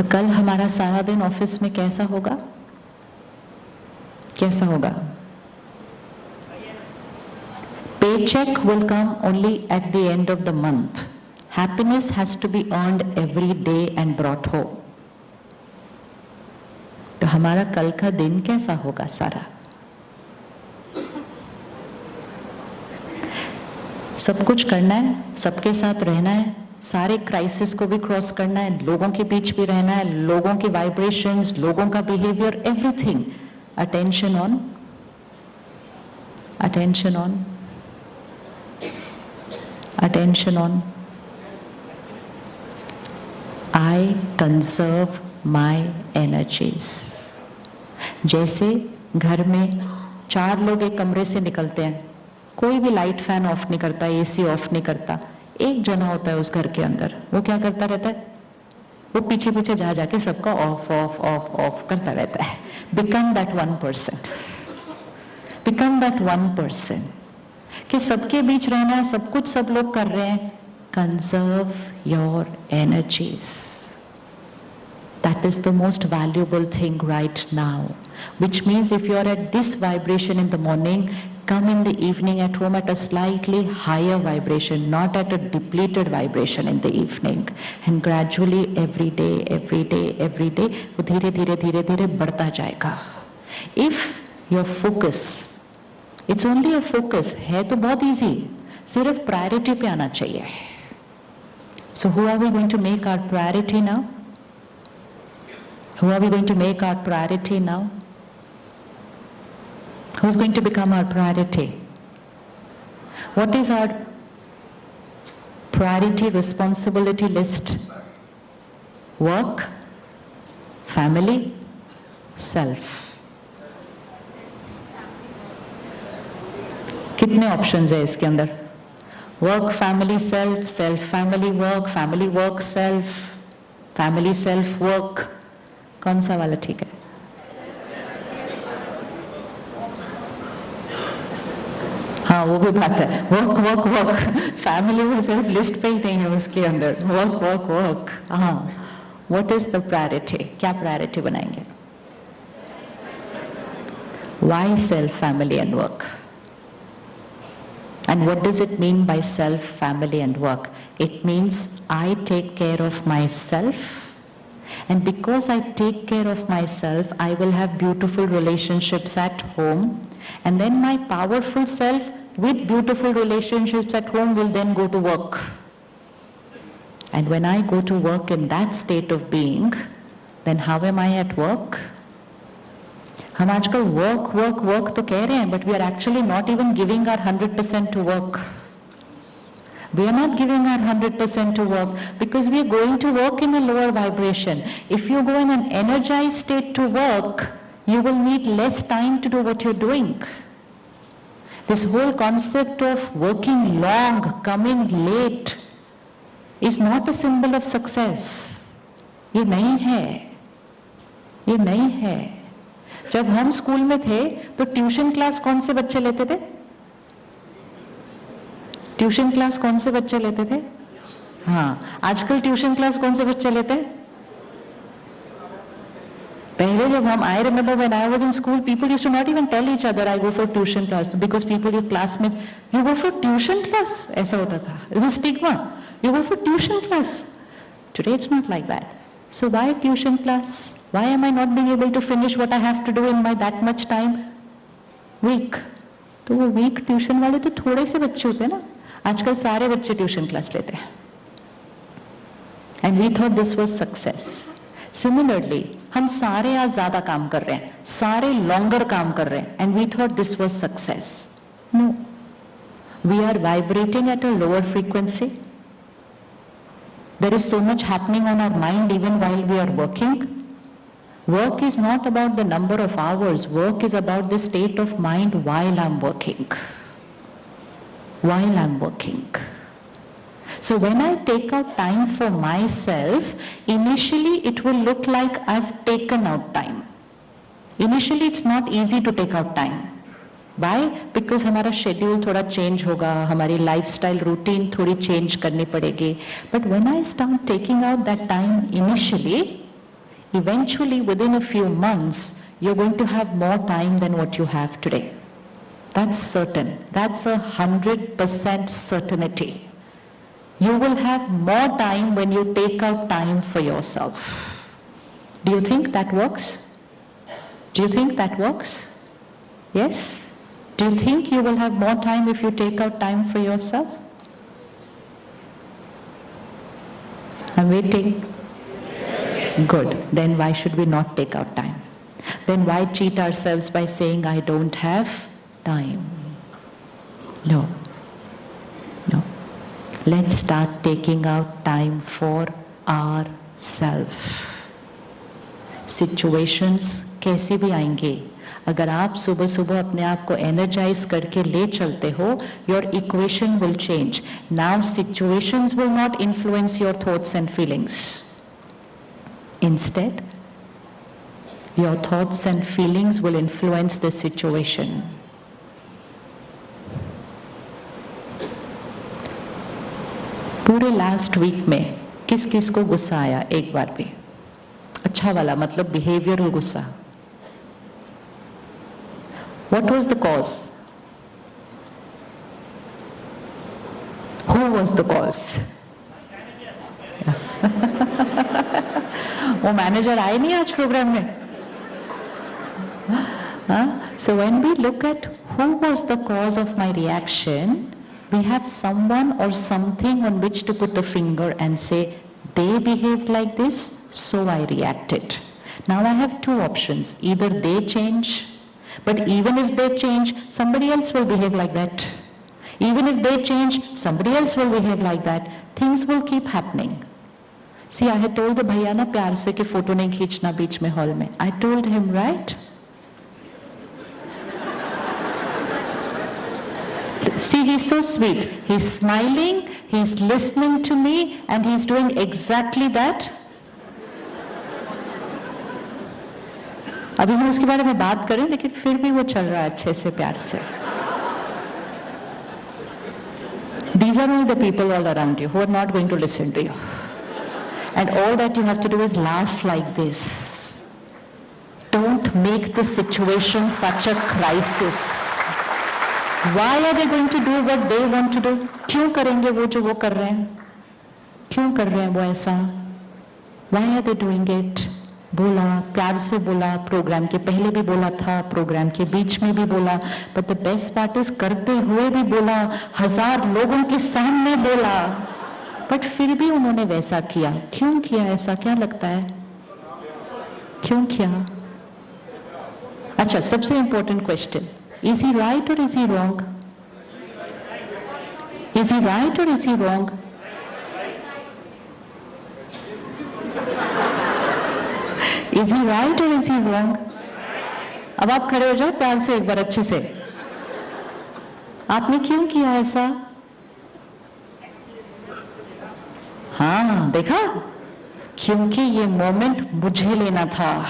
तो कल हमारा सारा दिन ऑफिस में कैसा होगा? कैसा होगा? Paycheck will come only at the end of the month. Happiness has to be earned every day and brought home. तो हमारा कल का दिन कैसा होगा सारा? सब कुछ करना है, सबके साथ रहना है, सारे क्राइसिस को भी क्रॉस करना है, लोगों के बीच भी रहना है, लोगों के वाइब्रेशंस, लोगों का behaviour, everything. Attention on, attention on, attention on. I conserve my energies. जैसे घर में 4 लोग एक कमरे से निकलते हैं, कोई भी लाइट फैन ऑफ नहीं करता, एसी ऑफ नहीं करता, एक जना होता है उस घर के अंदर, वो क्या करता रहता है? वो पीछे पीछे जा जाके सबका ऑफ ऑफ ऑफ ऑफ करता रहता है. Become that 1%. Become that 1%. कि सबके बीच रहना है, सब कुछ सब लोग कर रहे हैं. Conserve your energies. That is the most valuable thing right now. Which means if you are at this vibration in the morning, come in the evening at home at a slightly higher vibration, not at a depleted vibration in the evening. And gradually every day, every day, every day, वो धीरे धीरे धीरे धीरे बढ़ता जाएगा. If your focus, It's only a focus, है तो बहुत easy, सिर्फ priority पे आना चाहिए. So who are we going to make our priority now? Who are we going to make our priority now? Who's going to become our priority? What is our priority responsibility list? Work, family, self. कितने options है इसके अंदर? Work, family, self, self, family, work, family, work, self, family, self, work. कौन सा वाला ठीक है? हाँ, वो भी बात है. वर्क वर्क वर्क, फैमिली और सेल्फ लिस्ट पे ही नहीं है उसके अंदर. Work work work. हाँ, व्हाट इज द प्रायोरिटी? क्या प्रायोरिटी बनाएंगे? Why self, family and work? And what does it mean by self, family and work? It means I take care of myself, and because I take care of myself, I will have beautiful relationships at home, and then my powerful self with beautiful relationships at home will then go to work. And when I go to work in that state of being, then how am I at work? हम आजकल work work work तो कह रहे हैं, but we are actually not even giving our 100% to work. We are not giving our 100% to work because we are going to work in a lower vibration. If you go in an energized state to work, you will need less time to do what you're doing. This whole concept of working long, coming late is not a symbol of success. ये नहीं है, ये नहीं है. जब हम school में थे तो ट्यूशन क्लास कौन से बच्चे लेते थे? ट्यूशन क्लास कौन से बच्चे लेते थे? हाँ, आजकल ट्यूशन क्लास कौन से बच्चे लेते हैं? पहले जब हम, I remember when I was in school, people used to not even tell each other I go for tuition class because people, your classmates, you go for tuition class, ऐसा होता था. It was stigma. You go for tuition class. Today it's not like that. So why tuition class? Why am I not being able to finish what I have to do in my that much time? Week. तो वो week tuition वाले तो थोड़े से बच्चे होते हैं ना. आजकल सारे बच्चे ट्यूशन क्लास लेते हैं. And we thought this was success. Similarly, हम सारे आज ज्यादा काम कर रहे हैं, सारे longer काम कर रहे हैं, and we thought this was success. No. We are vibrating at a lower frequency. There is so much happening on our mind even while we are working. Work is not about the number of hours. Work is about the state of mind while I'm working. While I'm working. So when I take out time for myself, initially it will look like I've taken out time. Initially it's not easy to take out time. Why? Because हमारा schedule थोड़ा change होगा, हमारी lifestyle routine थोड़ी change करनी पड़ेगी. But when I start taking out that time initially, eventually within a few months, you're going to have more time than what you have today. That's certain. That's 100% certainty. You will have more time when you take out time for yourself. Do you think that works? Do you think that works? Yes? Do you think you will have more time if you take out time for yourself? I'm waiting. Good. Then why should we not take out time? Then why cheat ourselves by saying, I don't have time? No. No. Let's start taking out time for ourselves. Situations कैसे भी आएंगे, अगर आप सुबह सुबह अपने आप को एनर्जाइज करके ले चलते हो, your equation will change. Now situations will not influence your thoughts and feelings. Instead, your thoughts and feelings will influence the situation. पूरे लास्ट वीक में किस किस को गुस्सा आया एक बार भी? अच्छा वाला, मतलब बिहेवियरल गुस्सा. What was the cause? Who was the cause? वो मैनेजर आए नहीं आज प्रोग्राम में. So when we look at who was the cause of my reaction, we have someone or something on which to put a finger and say, they behaved like this, so I reacted. Now I have two options. Either they change, but even if they change, somebody else will behave like that. Even if they change, somebody else will behave like that. Things will keep happening. See, I had told the bhaiya na प्यार से कि photo नहीं खींचना बीच में hall में. I told him, right? See, he's so sweet. He's smiling, he's listening to me, and he's doing exactly that. अभी हम उसके बारे में बात करें, लेकिन फिर भी वो चल रहा है अच्छे से प्यार से. These are all the people all around you who are not going to listen to you. And all that you have to do is laugh like this. Don't make the situation such a crisis. Why are they going to do what they want to do? क्यों करेंगे वो जो वो कर रहे हैं? क्यों कर रहे हैं वो ऐसा? Why are they doing it? बोला, प्यार से बोला, प्रोग्राम के पहले भी बोला था, प्रोग्राम के बीच में भी बोला, but the best part is करते हुए भी बोला, 1000 लोगों के सामने बोला, but फिर भी उन्होंने वैसा किया. क्यों किया ऐसा? क्या लगता है? क्यों किया? अच्छा, सबसे important question. Is he right or is he wrong? Is he right or is he wrong? Is he right or is he wrong? अब आप खड़े हो जाओ प्यार से एक बार अच्छे से. आपने क्यों किया ऐसा? हाँ, देखा? क्योंकि ये मोमेंट मुझे लेना था.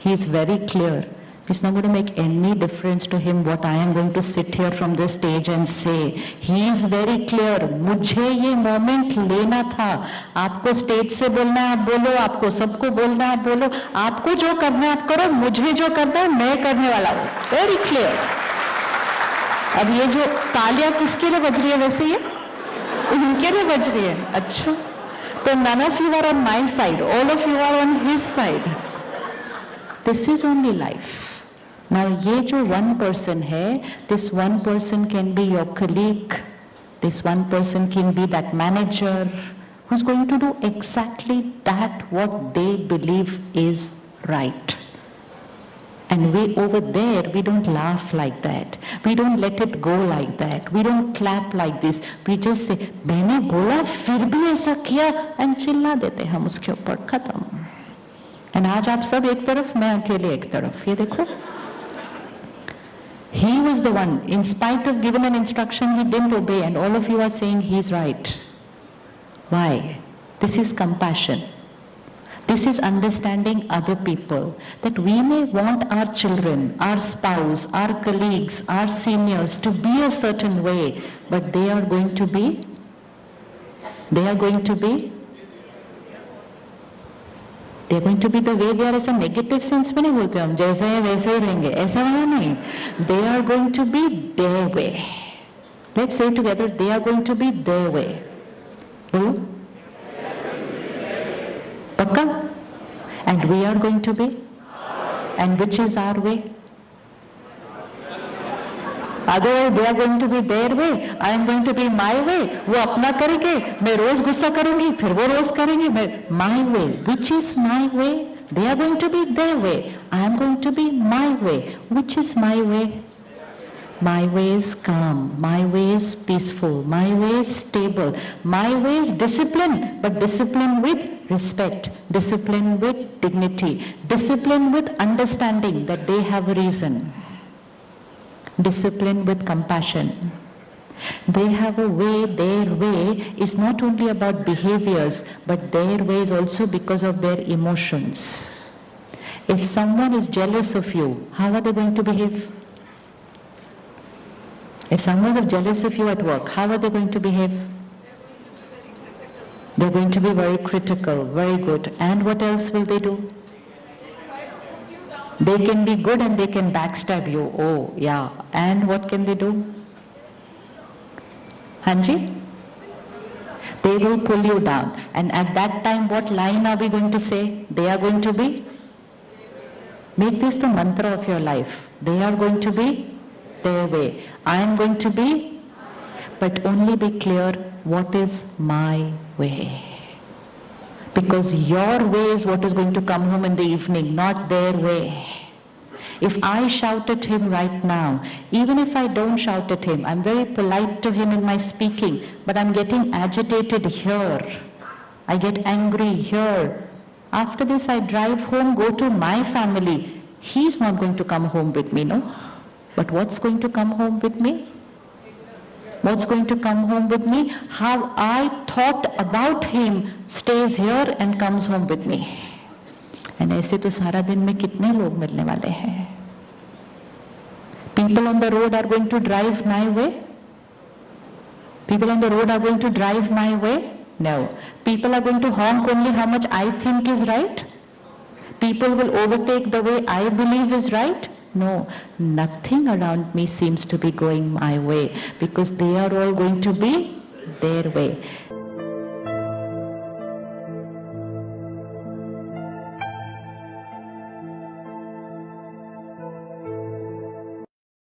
He is very clear. It's not going to make any difference to him what I am going to sit here from the stage and say. He is very clear. मुझे ये moment लेना था. आपको stage से बोलना है आप बोलो, आपको सबको बोलना है आप बोलो, आपको जो करना है आप करो, मुझे जो करना है मैं करने वाला हूँ. Very clear. अब ये जो तालियां किसके लिए बज रही है वैसे? ये उनके लिए बज रही है. अच्छा, तो none of you are on my side. All of you are on his side. This is only life. Now, ये जो one person है, this one person can be your colleague, this one person can be that manager who's going to do exactly that what they believe is right. And we over there, we don't laugh like that. We don't let it go like that. We don't clap like this. We just say, मैंने बोला फिर भी ऐसा किया, and चिल्ला देते हम उसके ऊपर, खत्म. And आज आप सब एक तरफ, मैं अकेले एक तरफ. ये देखो. He was the one, in spite of given an instruction, he didn't obey, and all of you are saying he's right. Why? This is compassion. This is understanding other people, that we may want our children, our spouse, our colleagues, our seniors to be a certain way, but they are going to be They are going to be the way they are, ऐसा negative sense में नहीं बोलते हम, जैसे हैं वैसे ही रहेंगे, ऐसा वाला नहीं. They are going to be their way. Let's say together, they are going to be their way. बोलो? पक्का? And we are going to be? And which is our way? Otherwise they are going to be their way, I am going to be my way. वो अपना करेंगे, मैं रोज गुस्सा करूंगी, फिर वो रोज करेंगे, मैं my way. Which is my way? They are going to be their way, I am going to be my way. Which is my way? My way is calm, my way is peaceful, my way is stable, my way is discipline, but discipline with respect, discipline with dignity, discipline with understanding that they have a reason. Discipline with compassion. They have a way, their way is not only about behaviors, but their way is also because of their emotions. If someone is jealous of you, how are they going to behave? If someone is jealous of you at work, how are they going to behave? They're going to be very critical, very good. And what else will they do? They can be good and they can backstab you. Oh, yeah. And what can they do? Hanji? They will pull you down. And at that time, what line are we going to say? They are going to be? Make this the mantra of your life. They are going to be their way. I am going to be, but only be clear what is my way. Because your way is what is going to come home in the evening, not their way. If I shout at him right now, even if I don't shout at him, I'm very polite to him in my speaking, but I'm getting agitated here. I get angry here. After this, I drive home, go to my family. He's not going to come home with me, no? But what's going to come home with me? What's going to come home with me? How I thought about him stays here and comes home with me. And ऐसे तो सारा दिन में कितने लोग मिलने वाले हैं? People on the road are going to drive my way? People on the road are going to drive my way? No. People are going to honk only how much I think is right? People will overtake the way I believe is right? No, nothing around me seems to be going my way because they are all going to be their way.